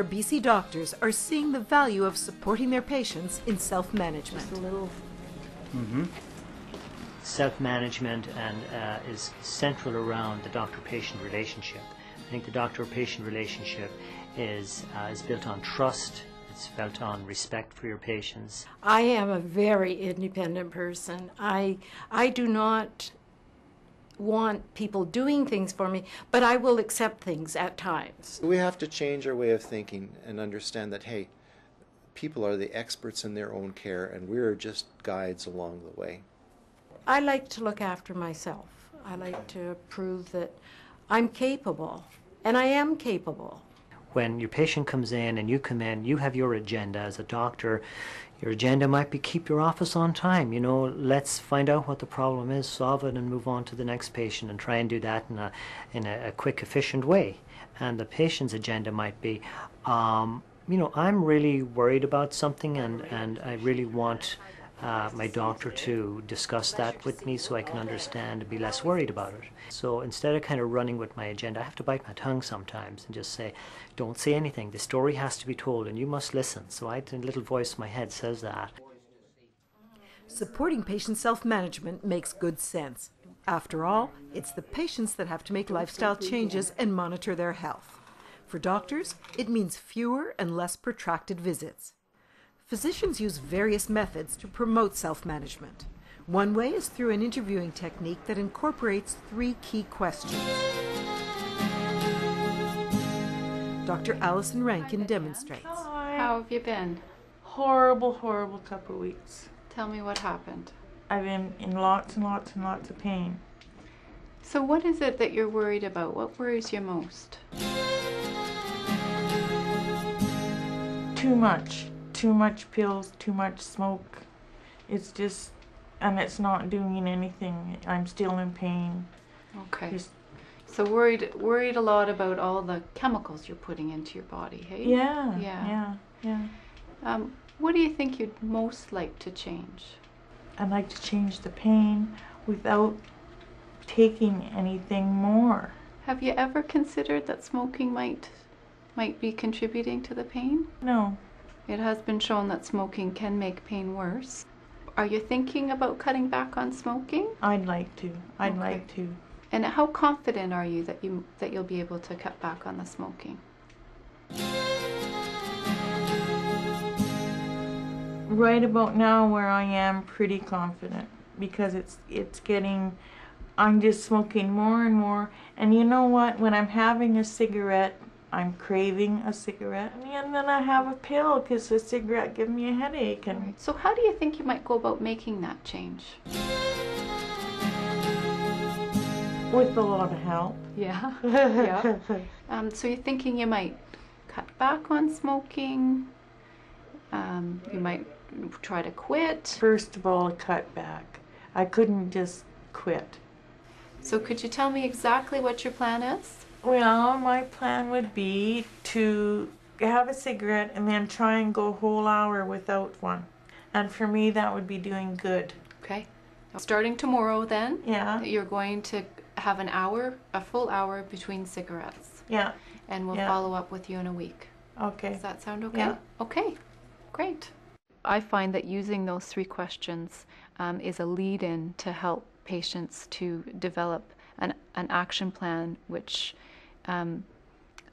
more BC doctors are seeing the value of supporting their patients in self-management. Self-management is central around the doctor-patient relationship. I think the doctor-patient relationship is built on trust. It's built on respect for your patients. I am a very independent person. I do not want people doing things for me, but I will accept things at times. We have to change our way of thinking and understand that, hey, people are the experts in their own care and we're just guides along the way. I like to look after myself. I like to prove that I'm capable, and I am capable. When your patient comes in and you come in, you have your agenda as a doctor. Your agenda might be keep your office on time. You know, let's find out what the problem is, solve it, and move on to the next patient and try and do that in a quick, efficient way. And the patient's agenda might be, you know, I'm really worried about something and I really want my doctor to discuss that with me so I can understand and be less worried about it. So instead of kind of running with my agenda, I have to bite my tongue sometimes and just say, don't say anything. The story has to be told and you must listen. So a little voice in my head says that. Supporting patient self-management makes good sense. After all, it's the patients that have to make lifestyle changes and monitor their health. For doctors, it means fewer and less protracted visits. Physicians use various methods to promote self-management. One way is through an interviewing technique that incorporates 3 key questions. Dr. Alison Rankin demonstrates. Hi. How have you been? Horrible couple of weeks. Tell me what happened. I've been in lots and lots of pain. So what is it that you're worried about? What worries you most? Too much pills, too much smoke. It's just, and it's not doing anything. I'm still in pain. Okay. So worried a lot about all the chemicals you're putting into your body, hey? Yeah. What do you think you'd most like to change? I'd like to change the pain without taking anything more. Have you ever considered that smoking might be contributing to the pain? No. It has been shown that smoking can make pain worse. Are you thinking about cutting back on smoking? I'd like to. I'd like to. And how confident are you that you'll be able to cut back on the smoking? Right about now where I am, pretty confident, because it's getting, I'm just smoking more and more. And you know what, when I'm having a cigarette, I'm craving a cigarette, and then I have a pill because the cigarette gives me a headache. And so how do you think you might go about making that change? With a lot of help. Yeah. Yeah. So you're thinking you might cut back on smoking? You might try to quit? First of all, cut back. I couldn't just quit. So could you tell me exactly what your plan is? Well, my plan would be to have a cigarette and then try and go a whole hour without one. And for me, that would be doing good. Okay. Starting tomorrow then, yeah, you're going to have a full hour between cigarettes. Yeah. And we'll follow up with you in a week. Okay. Does that sound okay? Yeah. Okay. Great. I find that using those 3 questions is a lead-in to help patients to develop an action plan which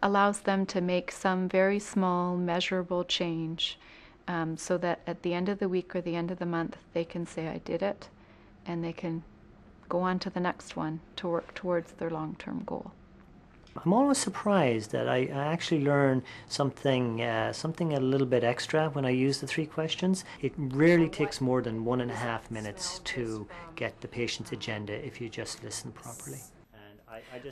allows them to make some very small, measurable change so that at the end of the week or the end of the month they can say, I did it, and they can go on to the next one to work towards their long-term goal. I'm always surprised that I actually learn something a little bit extra when I use the 3 questions. It rarely takes more than 1.5 minutes to get the patient's agenda if you just listen properly.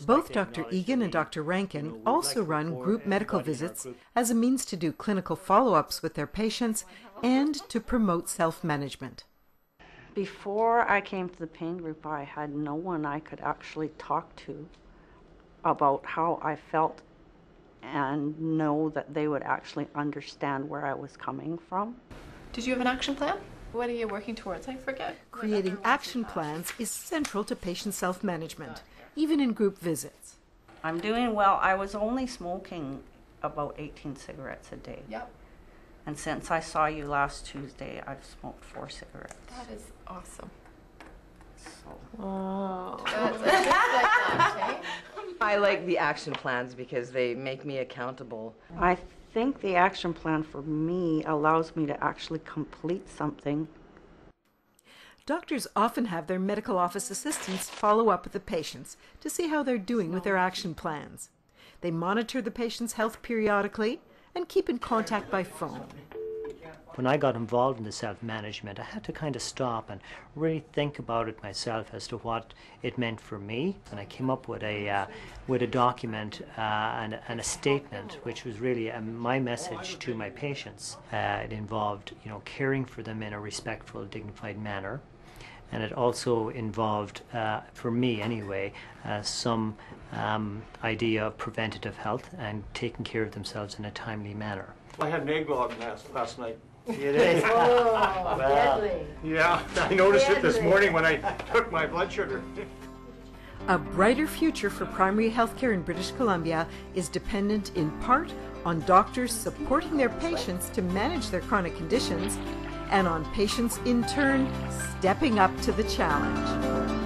Both Dr. Egan and Dr. Rankin also run group medical visits as a means to do clinical follow-ups with their patients and to promote self-management. Before I came to the pain group, I had no one I could actually talk to about how I felt and know that they would actually understand where I was coming from. Did you have an action plan? What are you working towards? I forget. Creating action plans is central to patient self-management, even in group visits. I'm doing well. I was only smoking about 18 cigarettes a day. Yep. And since I saw you last Tuesday, I've smoked 4 cigarettes. That is awesome. So. Oh. That's a good like that, I like the action plans because they make me accountable. I think the action plan for me allows me to actually complete something. Doctors often have their medical office assistants follow up with the patients to see how they're doing with their action plans. They monitor the patient's health periodically and keep in contact by phone. When I got involved in the self-management, I had to kind of stop and really think about it myself as to what it meant for me. And I came up with a document and a statement, which was really my message to my patients. It involved, caring for them in a respectful, dignified manner. And it also involved, for me anyway, some idea of preventative health and taking care of themselves in a timely manner. I had an egg log last night. It is. Oh, deadly. Yeah, I noticed it this morning when I took my blood sugar. A brighter future for primary healthcare in British Columbia is dependent in part on doctors supporting their patients to manage their chronic conditions, and on patients in turn stepping up to the challenge.